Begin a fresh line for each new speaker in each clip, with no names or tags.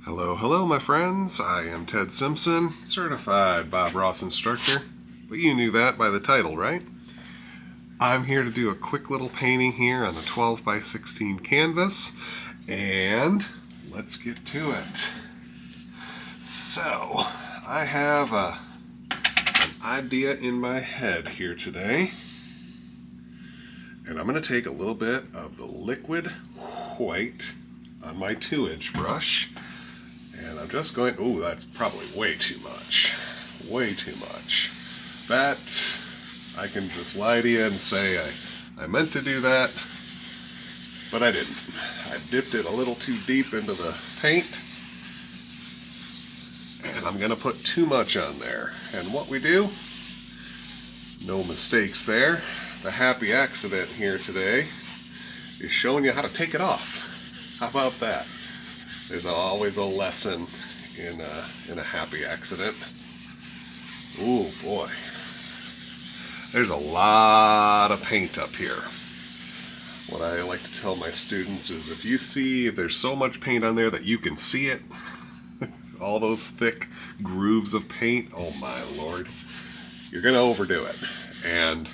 Hello, my friends. I am Ted Simpson, certified Bob Ross instructor, but you knew that by the title, right? I'm here to do a quick little painting here on a 12 by 16 canvas, and let's get to it. So, I have an idea in my head here today, and I'm going to take a little bit of the liquid white on my 2-inch brush. And I'm just going, oh, that's probably way too much. Way too much. That, I can just lie to you and say I meant to do that, but I didn't. I dipped it a little too deep into the paint, and I'm going to put too much on there. And what we do, no mistakes there. The happy accident here today is showing you how to take it off. How about that? There's always a lesson in a happy accident. Ooh, boy. There's a lot of paint up here. What I like to tell my students is if there's so much paint on there that you can see it, all those thick grooves of paint, oh my lord, you're going to overdo it. And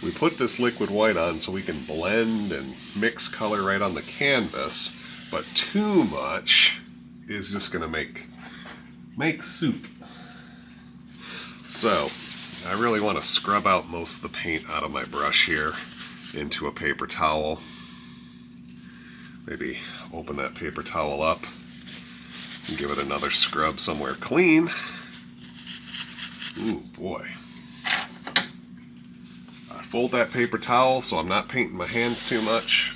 we put this liquid white on so we can blend and mix color right on the canvas. But too much is just going to make soup. So I really want to scrub out most of the paint out of my brush here into a paper towel. Maybe open that paper towel up and give it another scrub somewhere clean. Ooh, boy. I fold that paper towel so I'm not painting my hands too much.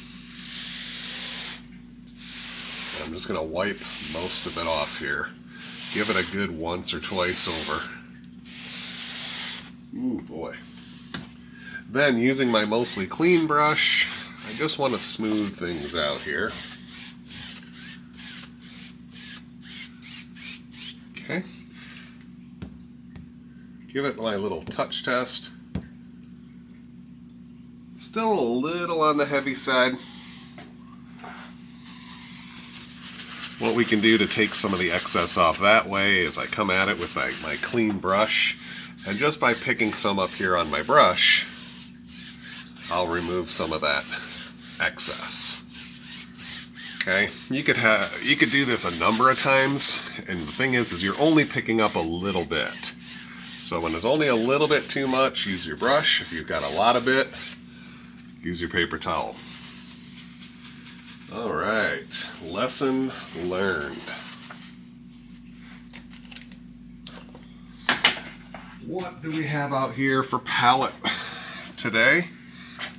I'm just going to wipe most of it off here. Give it a good once or twice over. Ooh, boy. Then, using my mostly clean brush, I just want to smooth things out here. Okay. Give it my little touch test. Still a little on the heavy side. What we can do to take some of the excess off that way is I come at it with my clean brush, and just by picking some up here on my brush, I'll remove some of that excess. Okay, you could do this a number of times, and the thing is you're only picking up a little bit. So when there's only a little bit too much, use your brush. If you've got a lot of it, use your paper towel. All right, lesson learned. What do we have out here for palette today?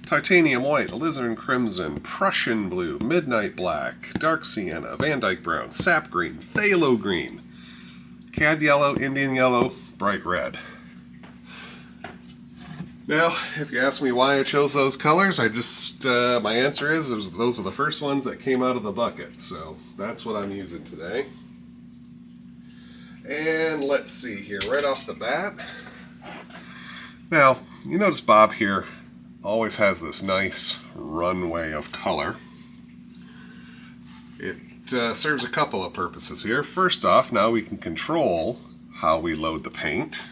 Titanium white, alizarin crimson, Prussian blue, midnight black, dark sienna, Van Dyke brown, sap green, phthalo green, cad yellow, Indian yellow, bright red. Now, if you ask me why I chose those colors, my answer is those are the first ones that came out of the bucket. So that's what I'm using today. And let's see here, right off the bat. Now, you notice Bob here always has this nice runway of color. It serves a couple of purposes here. First off, now we can control how we load the paint.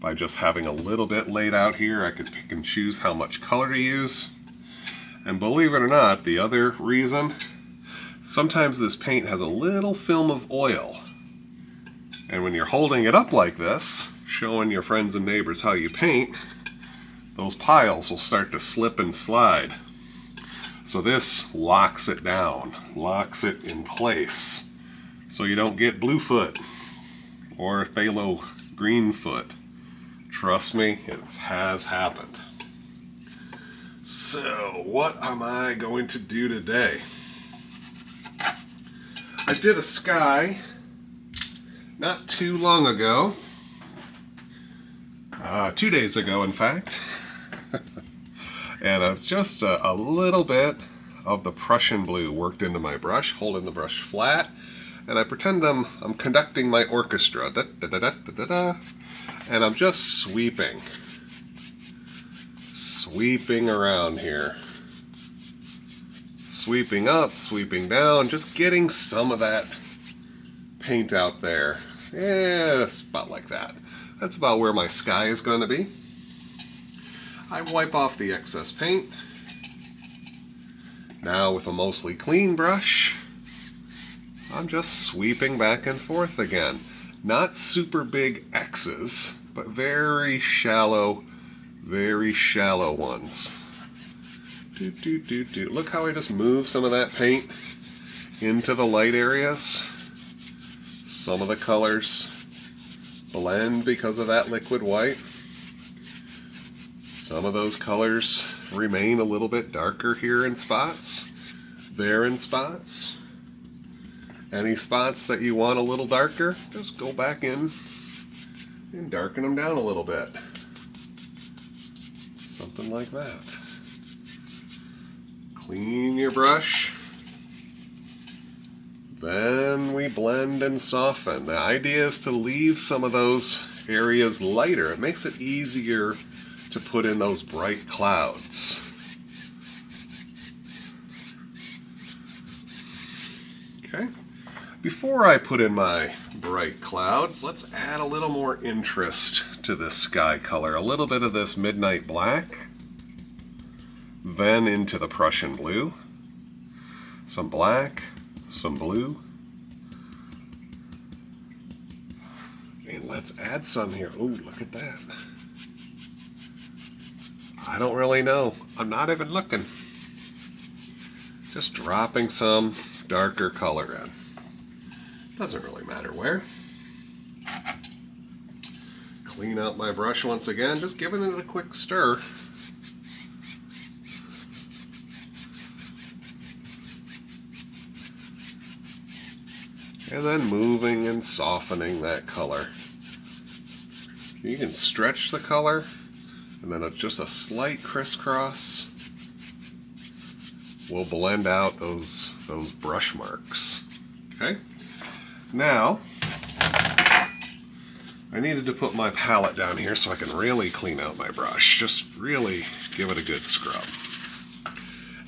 By just having a little bit laid out here, I could pick and choose how much color to use. And believe it or not, the other reason, sometimes this paint has a little film of oil. And when you're holding it up like this, showing your friends and neighbors how you paint, those piles will start to slip and slide. So this locks it down, locks it in place, so you don't get blue foot or phthalo green foot. Trust me, it has happened. So, what am I going to do today? I did a sky not too long ago. 2 days ago, in fact. And it's just a little bit of the Prussian blue worked into my brush, holding the brush flat. And I pretend I'm conducting my orchestra. Da, da, da, da, da, da, da. And I'm just sweeping around here. Sweeping up, sweeping down, just getting some of that paint out there. Yeah, it's about like that. That's about where my sky is going to be. I wipe off the excess paint. Now with a mostly clean brush, I'm just sweeping back and forth again. Not super big X's, but very shallow ones. Look how I just move some of that paint into the light areas. Some of the colors blend because of that liquid white. Some of those colors remain a little bit darker here in spots, there in spots. Any spots that you want a little darker, just go back in and darken them down a little bit. Something like that. Clean your brush. Then we blend and soften. The idea is to leave some of those areas lighter. It makes it easier to put in those bright clouds. Okay. Before I put in my bright clouds, let's add a little more interest to this sky color. A little bit of this midnight black, then into the Prussian blue, some black, some blue, and let's add some here. Oh, look at that. I don't really know. I'm not even looking. Just dropping some darker color in. Doesn't really matter where. Clean out my brush once again, just giving it a quick stir. And then moving and softening that color. You can stretch the color, and then just a slight crisscross will blend out those brush marks. Okay? Now, I needed to put my palette down here so I can really clean out my brush. Just really give it a good scrub.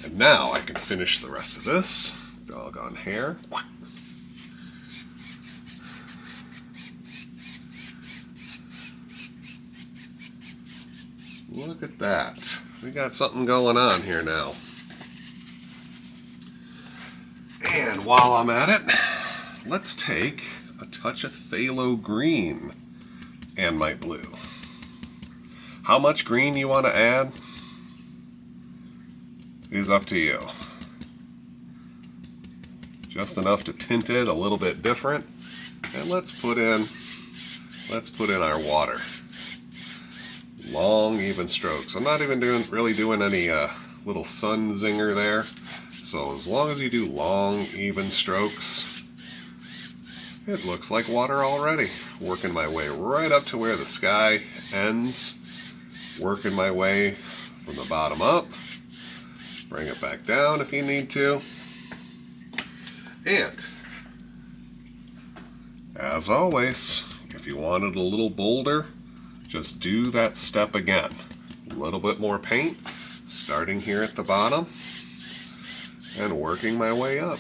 And now I can finish the rest of this. Doggone hair. Look at that. We got something going on here now. And while I'm at it, let's take a touch of phthalo green and my blue. How much green you want to add is up to you. Just enough to tint it a little bit different. And let's put in our water. Long, even strokes. I'm not even really doing any little sun zinger there. So as long as you do long, even strokes, it looks like water already. Working my way right up to where the sky ends. Working my way from the bottom up. Bring it back down if you need to. And, as always, if you want it a little bolder, just do that step again. A little bit more paint, starting here at the bottom, and working my way up.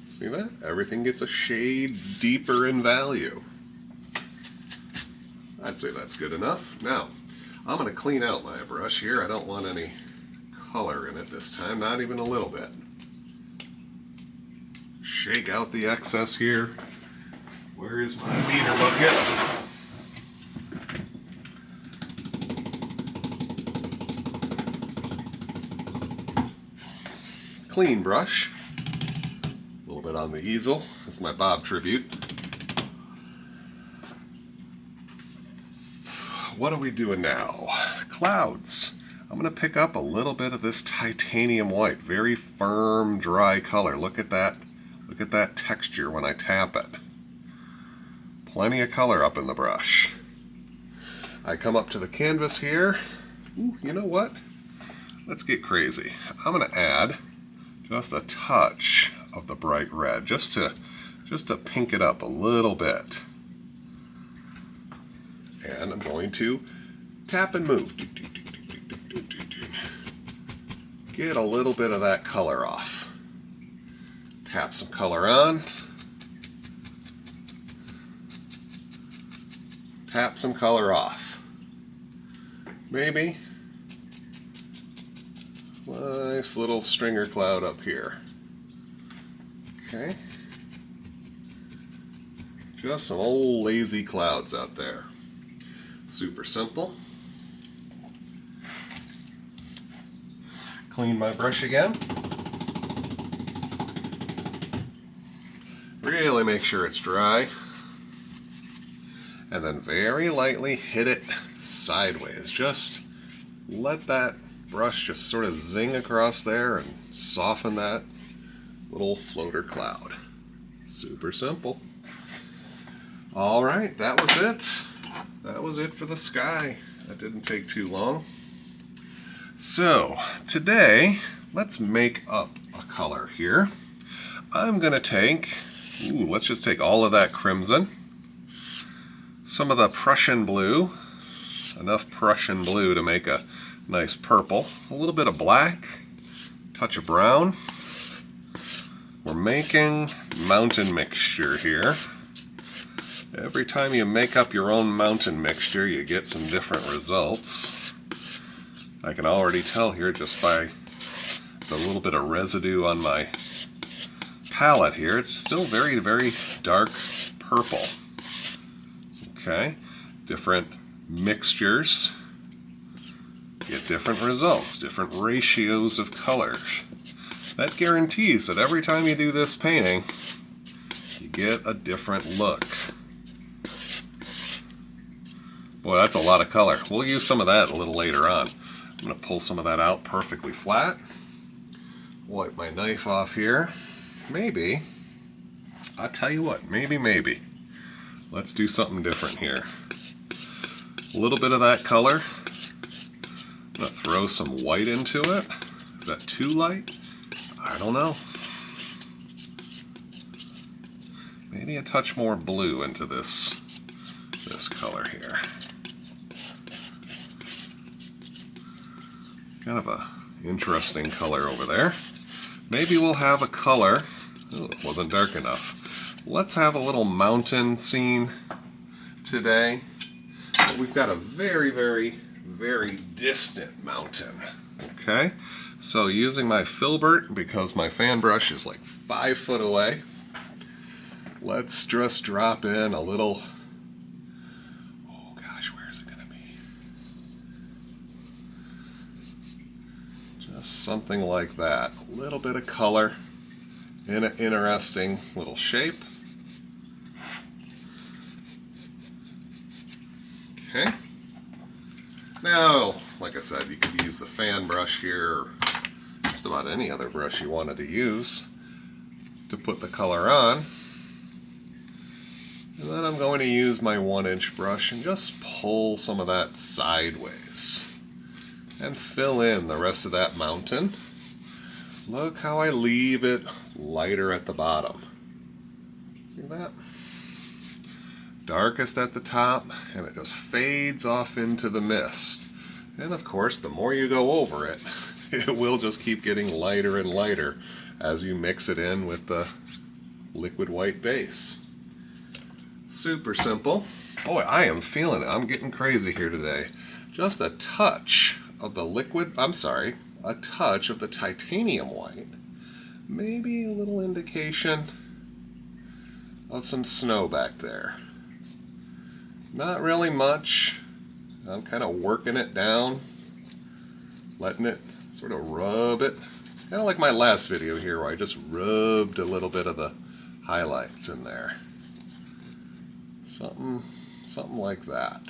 See that? Everything gets a shade deeper in value. I'd say that's good enough. Now, I'm going to clean out my brush here. I don't want any color in it this time, not even a little bit. Shake out the excess here. Where is my beater bucket? Clean brush. A little bit on the easel. That's my Bob tribute. What are we doing now? Clouds. I'm going to pick up a little bit of this titanium white. Very firm, dry color. Look at that. Look at that texture when I tap it. Plenty of color up in the brush. I come up to the canvas here. Ooh, you know what? Let's get crazy. I'm going to add just a touch of the bright red, just to pink it up a little bit. And I'm going to tap and move. Get a little bit of that color off. Tap some color on. Tap some color off. Maybe nice little stringer cloud up here. Okay. Just some old lazy clouds out there. Super simple. Clean my brush again. Really make sure it's dry. And then very lightly hit it sideways. Just let that brush just sort of zing across there and soften that little floater cloud. Super simple. All right, that was it. That was it for the sky. That didn't take too long. So today, let's make up a color here. I'm gonna take, let's just take all of that crimson, some of the Prussian blue, enough Prussian blue to make a nice purple, a little bit of black, touch of brown. We're making mountain mixture here. Every time you make up your own mountain mixture, you get some different results. I can already tell here just by the little bit of residue on my palette here, it's still very, very dark purple. Okay, different mixtures get different results, different ratios of colors. That guarantees that every time you do this painting, you get a different look. Boy, that's a lot of color. We'll use some of that a little later on. I'm going to pull some of that out perfectly flat. Wipe my knife off here. Maybe, I'll tell you what, maybe. Let's do something different here. A little bit of that color. I'm going to throw some white into it. Is that too light? I don't know. Maybe a touch more blue into this color here. Kind of a interesting color over there. Maybe we'll have a color. Oh, it wasn't dark enough. Let's have a little mountain scene today. We've got a very, very, very distant mountain. Okay, so using my filbert, because my fan brush is like 5 foot away, let's just drop in a little, oh gosh, where is it going to be? Just something like that. A little bit of color in an interesting little shape. Okay. Now, like I said, you could use the fan brush here, or just about any other brush you wanted to use to put the color on. And then I'm going to use my 1-inch brush and just pull some of that sideways and fill in the rest of that mountain. Look how I leave it lighter at the bottom. See that? Darkest at the top, and it just fades off into the mist. And of course, the more you go over it, it will just keep getting lighter and lighter as you mix it in with the liquid white base. Super simple. Boy, I am feeling it. I'm getting crazy here today. Just a touch of the liquid, a touch of the titanium white. Maybe a little indication of some snow back there. Not really much. I'm kind of working it down, letting it sort of rub it. Kind of like my last video here where I just rubbed a little bit of the highlights in there. Something like that.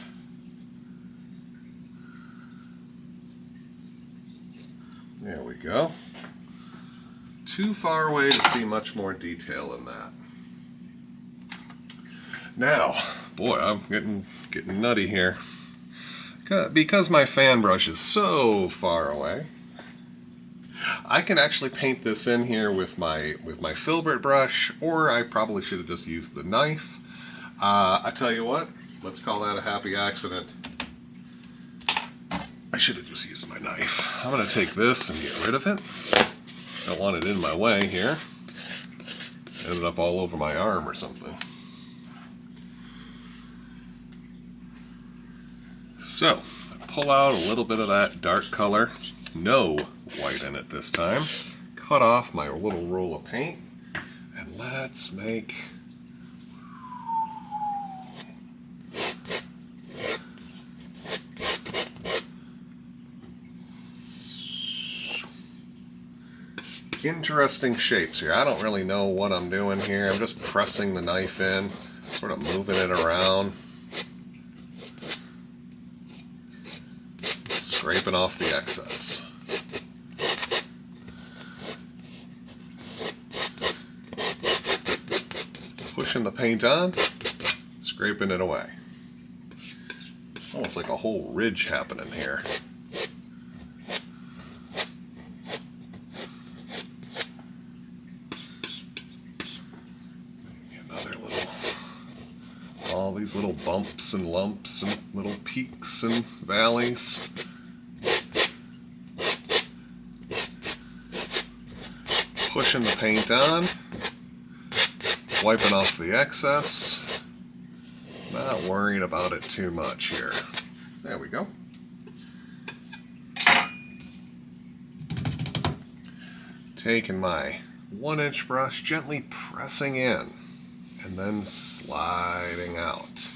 There we go. Too far away to see much more detail in that. Now, boy, I'm getting nutty here. Because my fan brush is so far away, I can actually paint this in here with my filbert brush, or I probably should have just used the knife. I tell you what, let's call that a happy accident. I should have just used my knife. I'm going to take this and get rid of it. Don't want it in my way here. Ended up all over my arm or something. So, pull out a little bit of that dark color, no white in it this time. Cut off my little roll of paint, and let's make interesting shapes here. I don't really know what I'm doing here. I'm just pressing the knife in, sort of moving it around, scraping off the excess. Pushing the paint on, scraping it away. Almost like a whole ridge happening here. All these little bumps and lumps and little peaks and valleys. Pushing the paint on, wiping off the excess, not worrying about it too much here. There we go. Taking my 1-inch brush, gently pressing in, and then sliding out.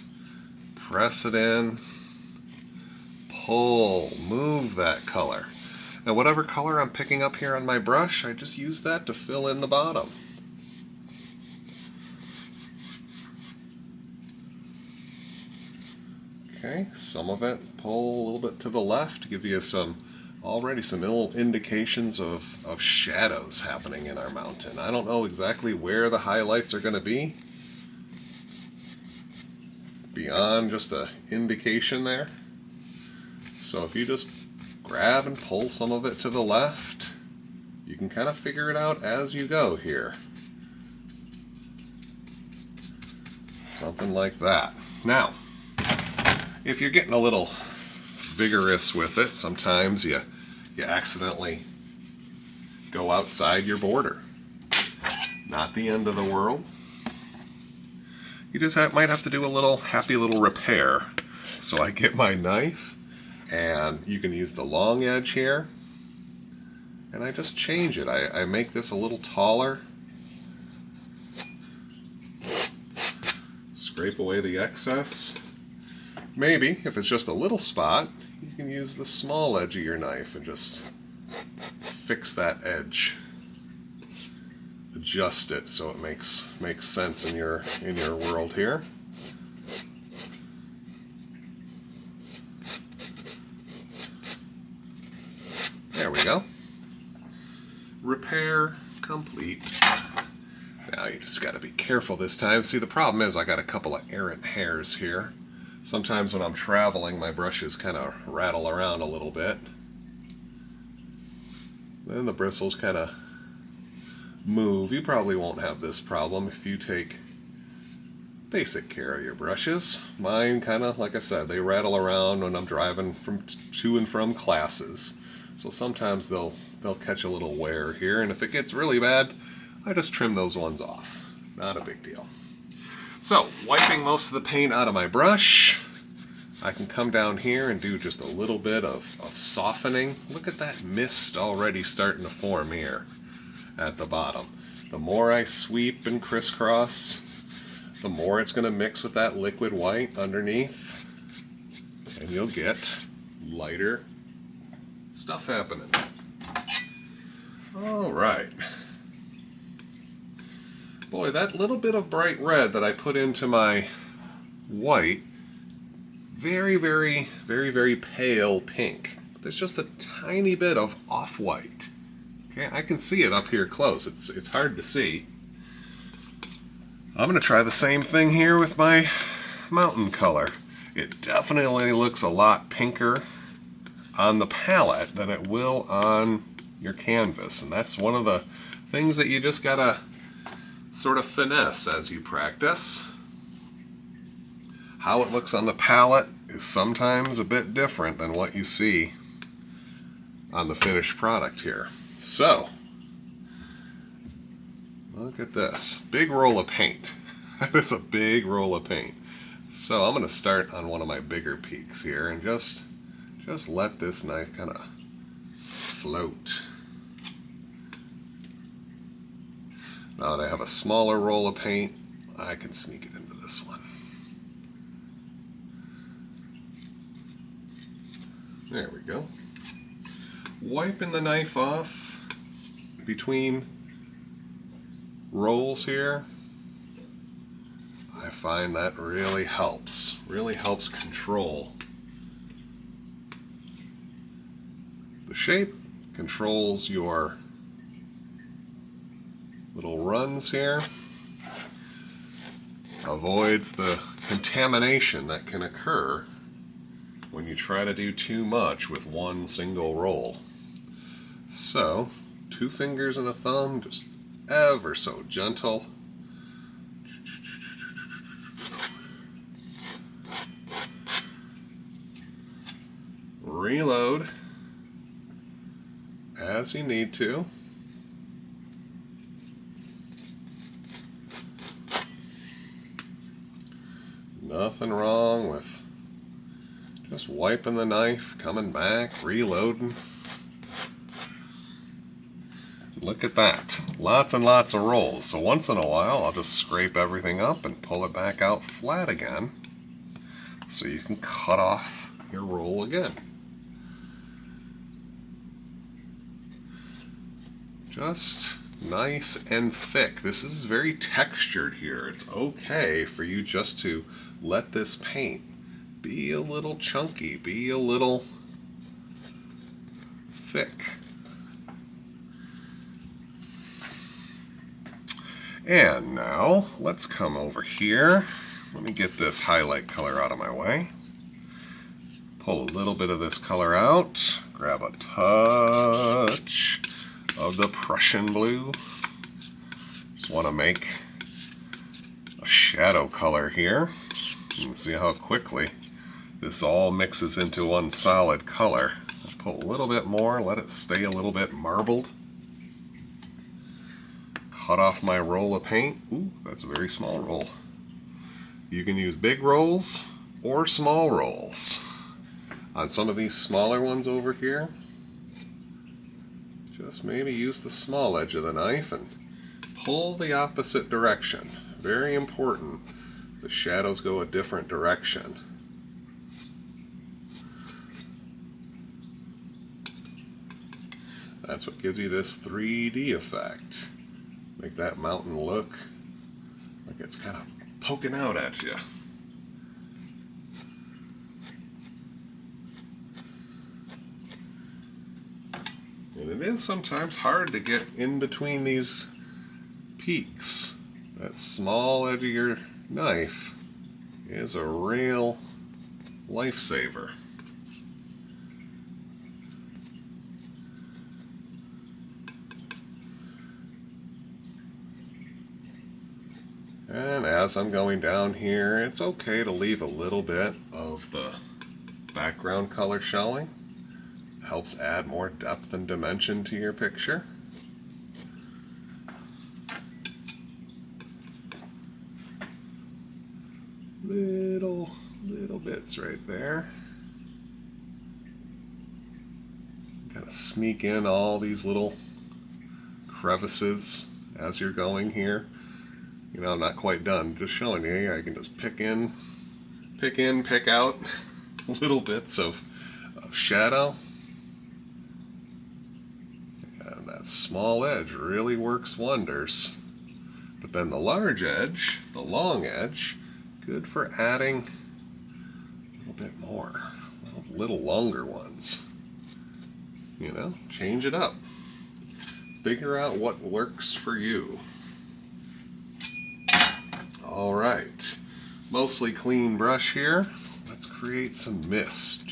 Press it in, pull, move that color. And whatever color I'm picking up here on my brush, I just use that to fill in the bottom. Okay, some of it, pull a little bit to the left, give you already some little indications of shadows happening in our mountain. I don't know exactly where the highlights are going to be, beyond just an indication there. So if you just grab and pull some of it to the left, you can kind of figure it out as you go here. Something like that. Now, if you're getting a little vigorous with it, sometimes you accidentally go outside your border. Not the end of the world. You just might have to do a little happy little repair. So I get my knife, and you can use the long edge here, and I just change it. I make this a little taller. Scrape away the excess. Maybe, if it's just a little spot, you can use the small edge of your knife and just fix that edge. Adjust it so it makes sense in your world here. There we go. Repair complete. Now you just got to be careful this time. See, the problem is I got a couple of errant hairs here. Sometimes when I'm traveling, my brushes kind of rattle around a little bit. Then the bristles kind of move. You probably won't have this problem if you take basic care of your brushes. Mine kind of, like I said, they rattle around when I'm driving to and from classes. So sometimes they'll catch a little wear here, and if it gets really bad, I just trim those ones off. Not a big deal. So, wiping most of the paint out of my brush, I can come down here and do just a little bit of softening. Look at that mist already starting to form here at the bottom. The more I sweep and crisscross, the more it's going to mix with that liquid white underneath, and you'll get lighter stuff happening. All right. Boy, that little bit of bright red that I put into my white, very, very, very, very pale pink. There's just a tiny bit of off-white. Okay, I can see it up here close. It's hard to see. I'm going to try the same thing here with my mountain color. It definitely looks a lot pinker on the palette than it will on your canvas, and that's one of the things that you just gotta sort of finesse as you practice. How it looks on the palette is sometimes a bit different than what you see on the finished product here. So, Look at this. Big roll of paint. That is a big roll of paint. So I'm going to start on one of my bigger peaks here and just let this knife kind of float. Now that I have a smaller roll of paint, I can sneak it into this one. There we go. Wiping the knife off between rolls here, I find that really helps control the shape, controls your little runs here, avoids the contamination that can occur when you try to do too much with one single roll. So, 2 fingers and a thumb, just ever so gentle. Reload as you need to. Nothing wrong with just wiping the knife, coming back, reloading. Look at that. Lots and lots of rolls. So once in a while, I'll just scrape everything up and pull it back out flat again so you can cut off your roll again. Just nice and thick. This is very textured here. It's okay for you just to let this paint be a little chunky, be a little thick. And now let's come over here. Let me get this highlight color out of my way. Pull a little bit of this color out. Grab a touch of the Prussian blue. Just want to make a shadow color here. You can see how quickly this all mixes into one solid color. I'll pull a little bit more, let it stay a little bit marbled. Cut off my roll of paint. Ooh, that's a very small roll. You can use big rolls or small rolls. On some of these smaller ones over here, just maybe use the small edge of the knife and pull the opposite direction. Very important. The shadows go a different direction. That's what gives you this 3D effect. Make that mountain look like it's kind of poking out at you. And it is sometimes hard to get in between these peaks. That small edge of your knife is a real lifesaver. And as I'm going down here, it's okay to leave a little bit of the background color showing. It helps add more depth and dimension to your picture. Little bits right there. Kind of sneak in all these little crevices as you're going here. You know, I'm not quite done. Just showing you, I can just pick out little bits of shadow. And that small edge really works wonders. But then the large edge, the long edge, good for adding a little bit more, little longer ones. You know, change it up. Figure out what works for you. All right, mostly clean brush here. Let's create some mist.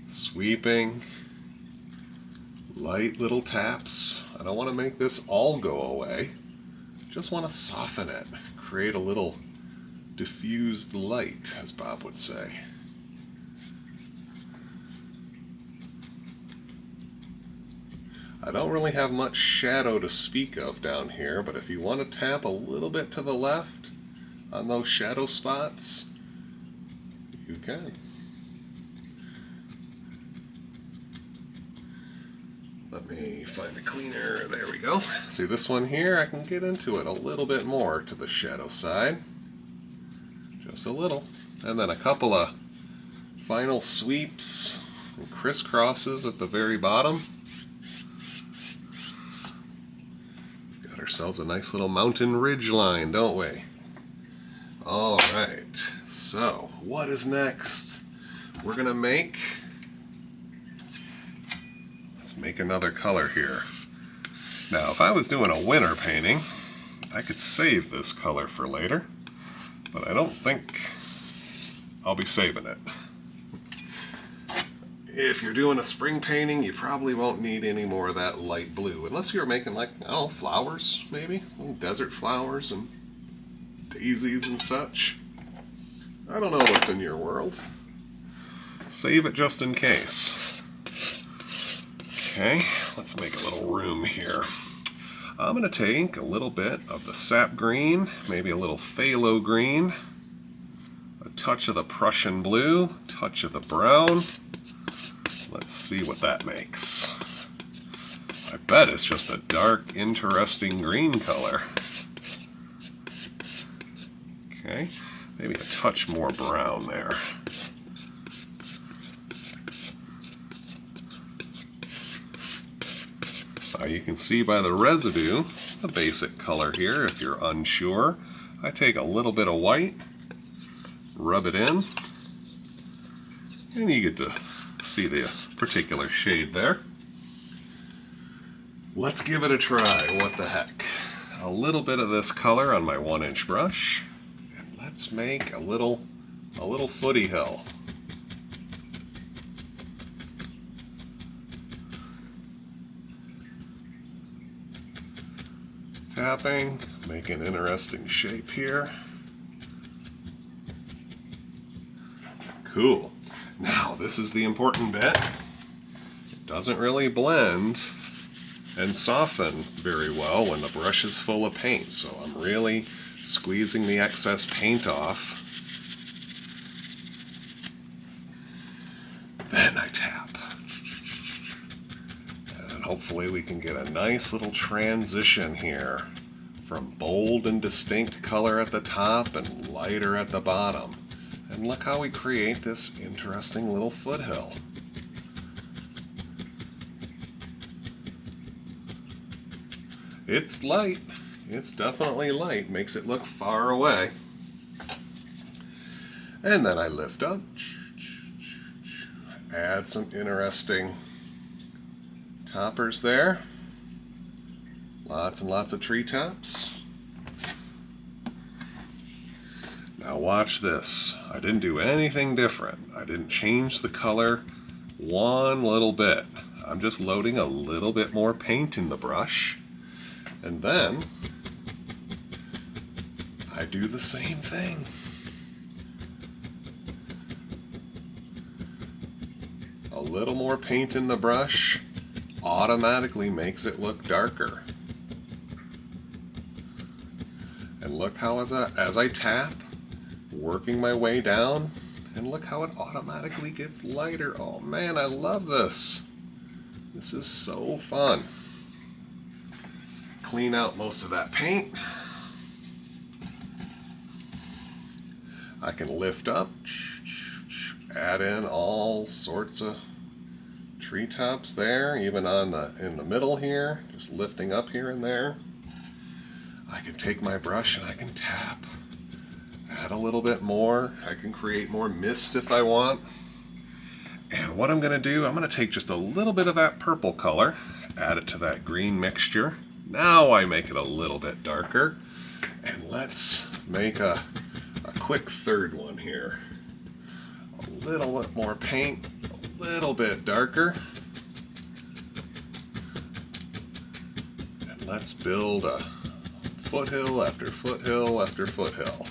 Sweeping, light little taps. I don't want to make this all go away. Just want to soften it, create a little diffused light, as Bob would say. I don't really have much shadow to speak of down here, but if you want to tap a little bit to the left on those shadow spots, you can. Let me find a cleaner. There we go. See this one here? I can get into it a little bit more to the shadow side. Just a little. And then a couple of final sweeps and crisscrosses at the very bottom. We've got ourselves a nice little mountain ridge line, don't we? Alright, so what is next? We're going to let's make another color here. Now, if I was doing a winter painting, I could save this color for later, but I don't think I'll be saving it. If you're doing a spring painting, you probably won't need any more of that light blue, unless you're making, like, I don't know, flowers, maybe? Little desert flowers and daisies and such. I don't know what's in your world. Save it just in case. Okay, let's make a little room here. I'm going to take a little bit of the sap green, maybe a little phthalo green, a touch of the Prussian blue, touch of the brown. Let's see what that makes. I bet it's just a dark, interesting green color. Okay, maybe a touch more brown there. Now you can see by the residue, the basic color here, if you're unsure. I take a little bit of white, rub it in, and you get to see the particular shade there. Let's give it a try. What the heck? A little bit of this color on my 1-inch brush, and let's make a little footy hill. Tapping, make an interesting shape here. Cool. Now, this is the important bit. It doesn't really blend and soften very well when the brush is full of paint, so I'm really squeezing the excess paint off. Then I tap. And hopefully we can get a nice little transition here from bold and distinct color at the top and lighter at the bottom. And look how we create this interesting little foothill. It's light. It's definitely light. Makes it look far away. And then I lift up. Add some interesting toppers there. Lots and lots of treetops. Now watch this. I didn't do anything different. I didn't change the color one little bit. I'm just loading a little bit more paint in the brush. And then I do the same thing. A little more paint in the brush automatically makes it look darker. And look how as I tap, working my way down, and look how it automatically gets lighter. Oh man, I love this. This is so fun. Clean out most of that paint. I can lift up, add in all sorts of treetops there, even in the middle here, just lifting up here and there. I can take my brush and I can tap. Add a little bit more. I can create more mist if I want. And what I'm going to do, I'm going to take just a little bit of that purple color, add it to that green mixture. Now I make it a little bit darker. And let's make a quick third one here. A little bit more paint, a little bit darker. And let's build a foothill after foothill after foothill.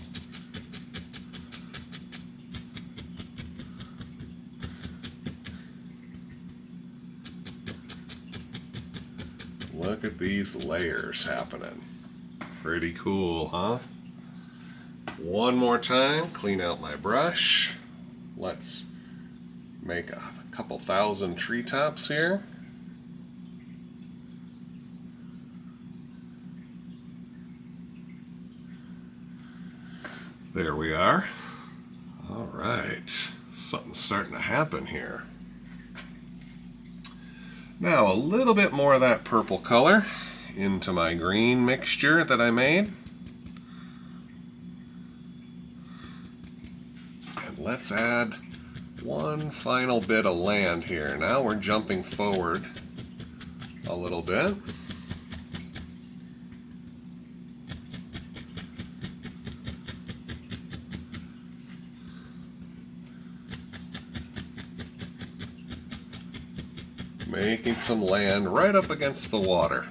Look at these layers happening. Pretty cool, huh? One more time, clean out my brush. Let's make a couple thousand treetops here. There we are. All right, something's starting to happen here. Now a little bit more of that purple color into my green mixture that I made. And let's add one final bit of land here. Now we're jumping forward a little bit. Making some land right up against the water.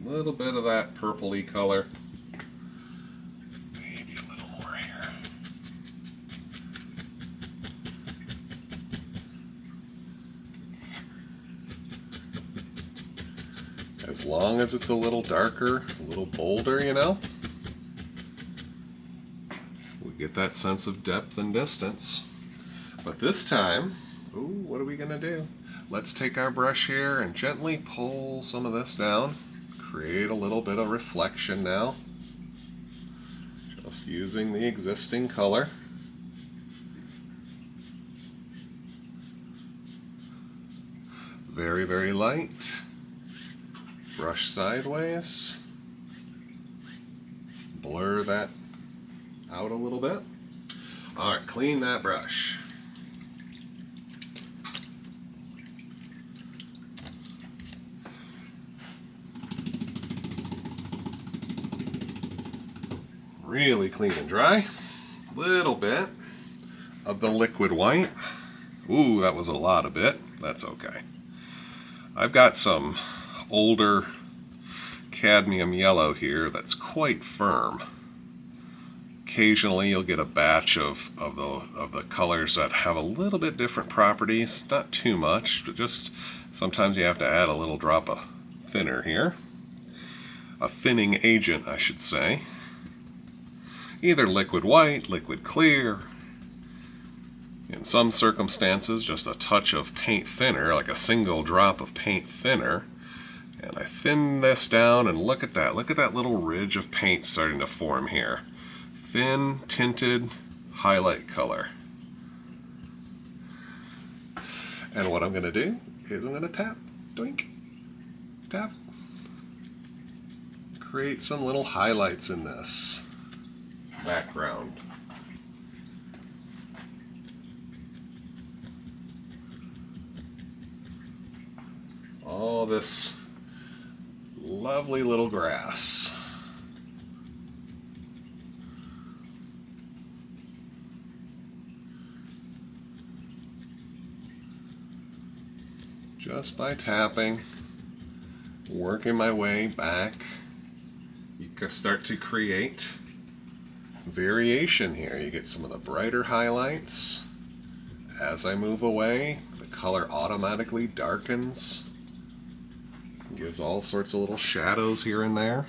A little bit of that purpley color. Maybe a little more here. As long as it's a little darker, a little bolder, you know, we get that sense of depth and distance. But this time, ooh, what are we gonna do? Let's take our brush here and gently pull some of this down. Create a little bit of reflection now. Just using the existing color. Very, very light. Brush sideways. Blur that out a little bit. All right, clean that brush. Really clean and dry. Little bit of the liquid white. Ooh, that was a lot of it. That's okay. I've got some older cadmium yellow here that's quite firm. Occasionally you'll get a batch of the colors that have a little bit different properties. Not too much, but just sometimes you have to add a little drop of thinner here. A thinning agent, I should say. Either liquid white, liquid clear. In some circumstances, just a touch of paint thinner, like a single drop of paint thinner. And I thin this down, and look at that. Look at that little ridge of paint starting to form here. Thin, tinted highlight color. And what I'm going to do is I'm going to tap, doink, tap. Create some little highlights in this background. All this lovely little grass. Just by tapping, working my way back, you can start to create variation here. You get some of the brighter highlights. As I move away, the color automatically darkens. Gives all sorts of little shadows here and there.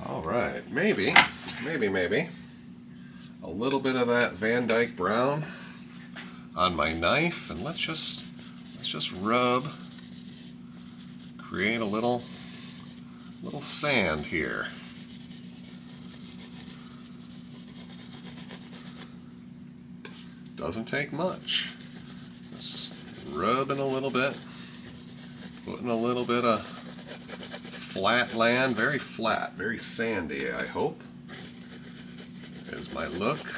All right, maybe a little bit of that Van Dyke brown on my knife, and let's just rub, create a little sand here. Doesn't take much. Just rubbing a little bit, putting a little bit of flat land, very flat, very sandy, I hope, is my look.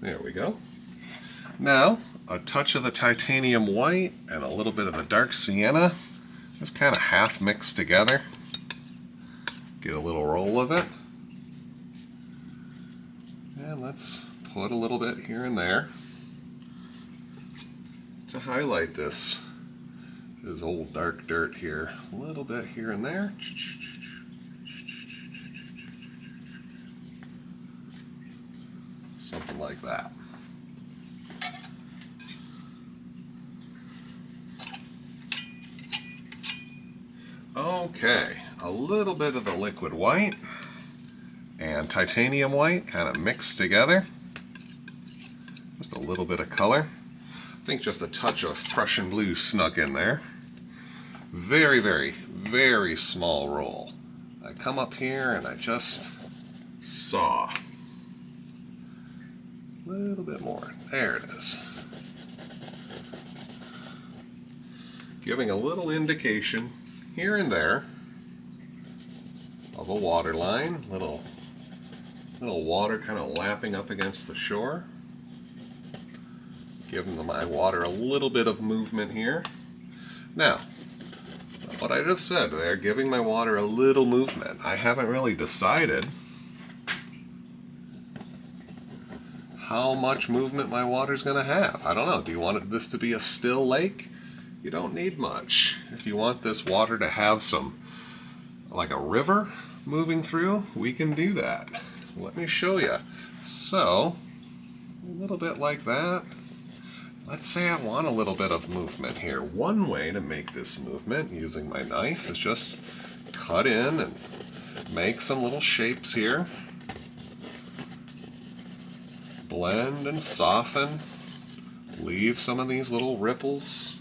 There we go. Now, a touch of the titanium white and a little bit of the dark sienna, just kind of half mixed together. Get a little roll of it. And let's put a little bit here and there to highlight this old dark dirt here. A little bit here and there. Something like that. Okay, a little bit of the liquid white and titanium white kind of mixed together. Just a little bit of color. I think just a touch of Prussian blue snuck in there. Very, very, very small roll. I come up here and I just saw. A little bit more. There it is. Giving a little indication here and there of a water line. Little water kind of lapping up against the shore. Giving my water a little bit of movement here. Now, what I just said there, giving my water a little movement. I haven't really decided how much movement my water's going to have. I don't know. Do you want this to be a still lake? You don't need much. If you want this water to have some, like a river moving through, we can do that. Let me show you. So, a little bit like that. Let's say I want a little bit of movement here. One way to make this movement using my knife is just cut in and make some little shapes here. Blend and soften. Leave some of these little ripples.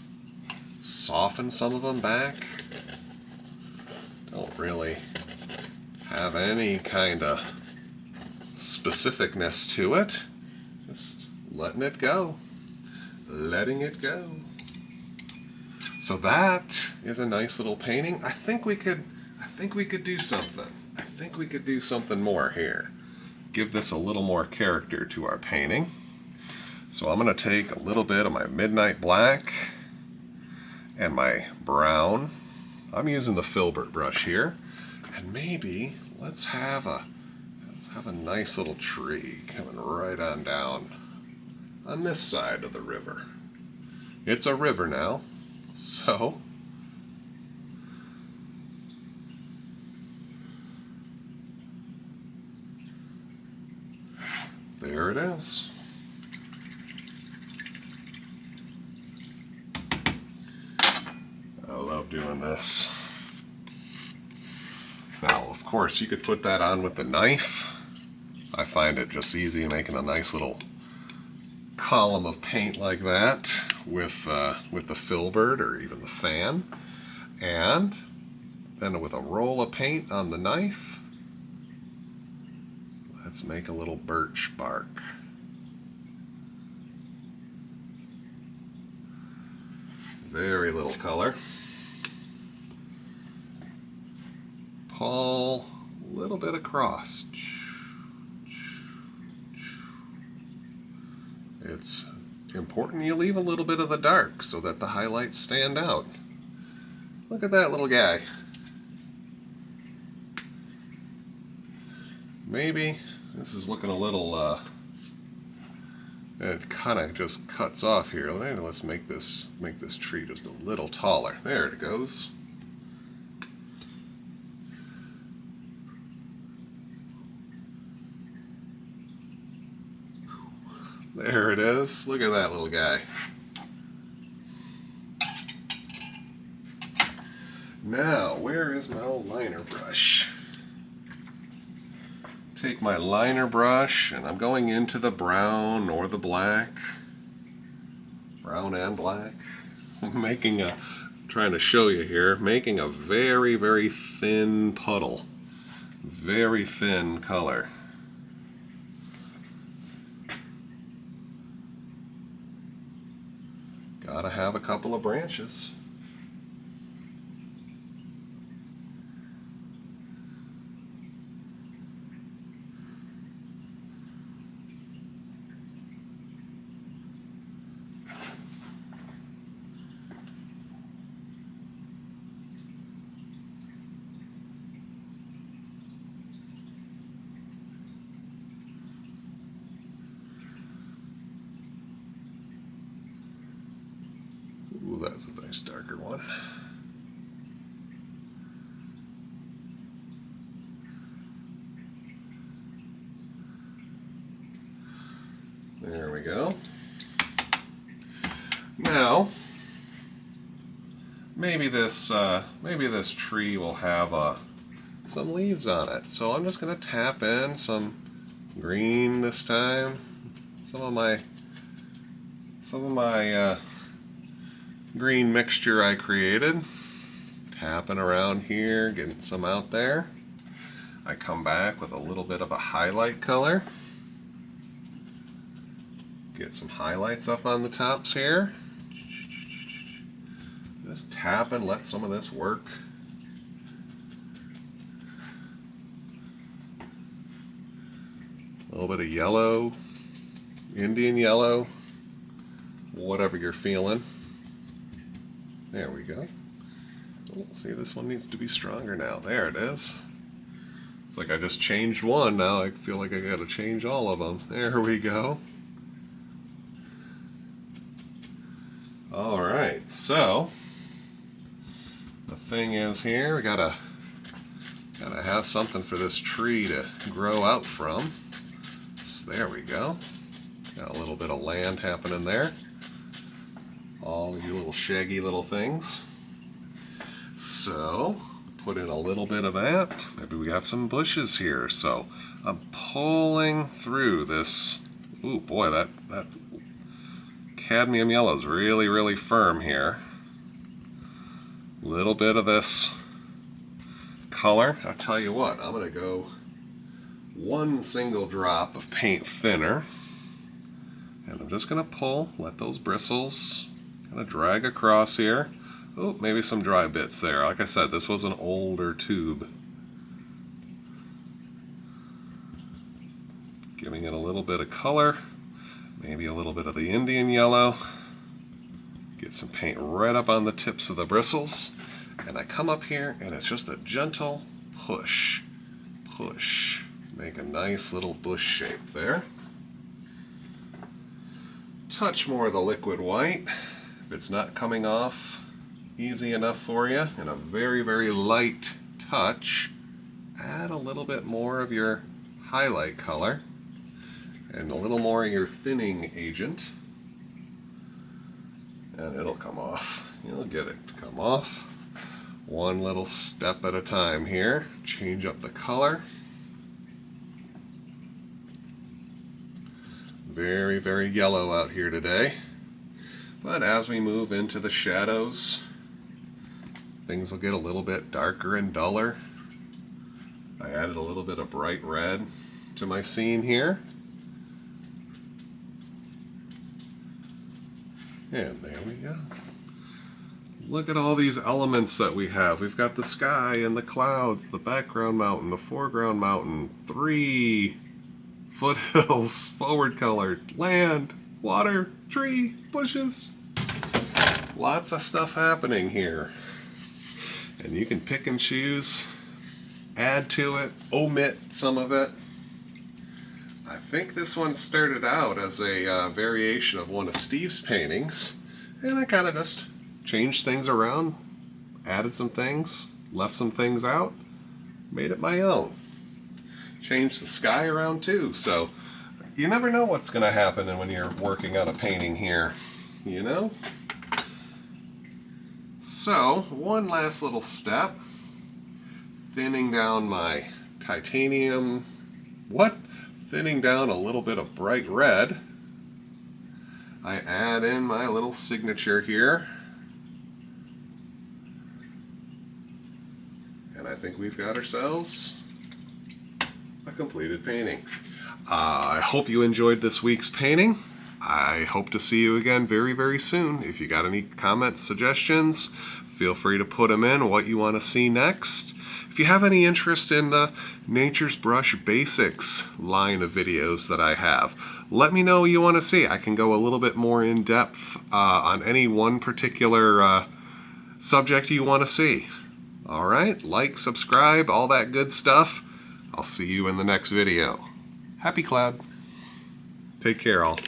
Soften some of them back. Don't really have any kind of specificness to it. Just letting it go. Letting it go. So that is a nice little painting. I think we could do something. I think we could do something more here. Give this a little more character to our painting. So I'm going to take a little bit of my midnight black and my brown. I'm using the filbert brush here. And maybe let's have a nice little tree coming right on down on this side of the river. It's a river now, so there it is. I love doing this. Now, of course, you could put that on with the knife. I find it just easy making a nice little column of paint like that with the filbert or even the fan, and then with a roll of paint on the knife, let's make a little birch bark. Very little color. Pull a little bit across. It's important you leave a little bit of the dark so that the highlights stand out. Look at that little guy. Maybe this is looking a little, it kind of just cuts off here. Maybe let's make this tree just a little taller. There it goes. There it is. Look at that little guy. Now, where is my old liner brush? Take my liner brush, and I'm going into the brown or the black. Brown and black. Trying to show you here, making a very, very thin puddle. Very thin color. Gotta have a couple of branches. That's a nice darker one. There we go. Now, maybe this tree will have some leaves on it. So I'm just going to tap in some green this time. Some of my green mixture I created. Tapping around here, getting some out there. I come back with a little bit of a highlight color. Get some highlights up on the tops here. Just tap and let some of this work. A little bit of yellow, Indian yellow, whatever you're feeling. There we go. Oh, see, this one needs to be stronger now. There it is. It's like I just changed one. Now I feel like I got to change all of them. There we go. All right, so the thing is here, we gotta have something for this tree to grow out from. So there we go. Got a little bit of land happening there. All you little shaggy little things. So put in a little bit of that. Maybe we have some bushes here. So I'm pulling through this. Ooh boy, that cadmium yellow is really, really firm here. Little bit of this color. I'll tell you what, I'm going to go one single drop of paint thinner, and I'm just going to pull, let those bristles kind of drag across here. Oh, maybe some dry bits there. Like I said, this was an older tube. Giving it a little bit of color. Maybe a little bit of the Indian yellow. Get some paint right up on the tips of the bristles. And I come up here and it's just a gentle push. Push. Make a nice little bush shape there. Touch more of the liquid white. If it's not coming off easy enough for you, and a very, very light touch, add a little bit more of your highlight color. And a little more of your thinning agent, and it'll come off. You'll get it to come off. One little step at a time here. Change up the color. Very, very yellow out here today. But as we move into the shadows, things will get a little bit darker and duller. I added a little bit of bright red to my scene here. And there we go. Look at all these elements that we have. We've got the sky and the clouds, the background mountain, the foreground mountain, 3 foothills, forward colored, land, water, tree, bushes. Lots of stuff happening here. And you can pick and choose, add to it, omit some of it. I think this one started out as a variation of one of Steve's paintings, and I kind of just changed things around, added some things, left some things out, made it my own. Changed the sky around too, so you never know what's going to happen when you're working on a painting here, you know? So, one last little step, thinning down my titanium, thinning down a little bit of bright red. I add in my little signature here. And I think we've got ourselves a completed painting. I hope you enjoyed this week's painting. I hope to see you again very, very soon. If you got any comments, suggestions, feel free to put them in, what you want to see next. If you have any interest in the Nature's Brush Basics line of videos that I have, let me know what you want to see. I can go a little bit more in depth on any one particular subject you want to see. All right, like, subscribe, all that good stuff. I'll see you in the next video. Happy Cloud. Take care, all.